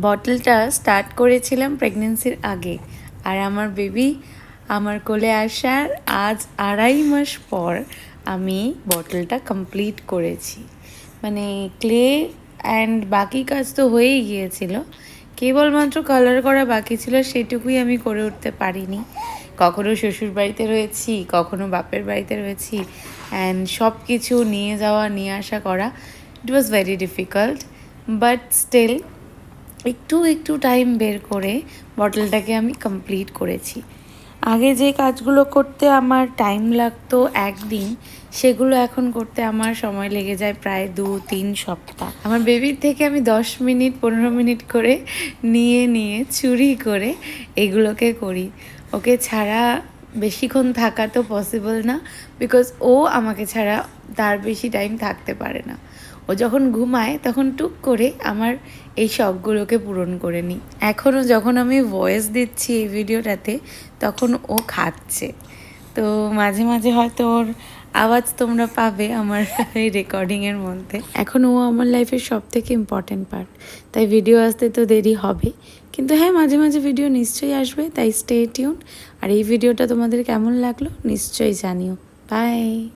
বটলটা start করেছিলাম প্রেগনেন্সির আগে, আর আমার বেবি আমার কোলে আসার আজ 2.5 মাস পর আমি বটলটা কমপ্লিট করেছি। মানে ক্লে অ্যান্ড বাকি কাজ তো হয়েই গিয়েছিল, কেবলমাত্র কালার করা বাকি ছিল, সেটুকুই আমি করে উঠতে পারিনি। কখনো শ্বশুর বাড়িতে রয়েছি, কখনো বাপের বাড়িতে রয়েছি, অ্যান্ড সব কিছু নিয়ে যাওয়া নিয়ে আসা করা, it was very difficult, but still একটু একটু টাইম বের করে বটলটাকে আমি কমপ্লিট করেছি। আগে যে কাজগুলো করতে আমার টাইম লাগতো একদিন, সেগুলো এখন করতে আমার সময় লেগে যায় প্রায় 2-3 সপ্তাহ। আমার বেবির থেকে আমি 10 মিনিট 15 মিনিট করে নিয়ে নিয়ে চুরি করে এগুলোকে করি। ওকে ছাড়া বেশিক্ষণ থাকা তো পসিবল না, বিকজ ও আমাকে ছাড়া তার বেশি টাইম থাকতে পারে না। ও যখন ঘুমায় তখন টুক করে আমার এই শখগুলোকে পূরণ করে নিই। এখনও যখন আমি ভয়েস দিচ্ছি এই ভিডিওটাতে, তখন ও খাচ্ছে, তো মাঝে মাঝে হয়তো ওর আওয়াজ তোমরা পাবে আমার এই রেকর্ডিংয়ের মধ্যে। এখন ও আমার লাইফের সব থেকে ইম্পর্ট্যান্ট পার্ট, তাই ভিডিও আসতে তো দেরি হবে, কিন্তু হ্যাঁ মাঝে মাঝে ভিডিও নিশ্চয়ই আসবে, তাই স্টে টিউন। আর এই ভিডিওটা তোমাদের কেমন লাগলো নিশ্চয়ই জানিও। বাই।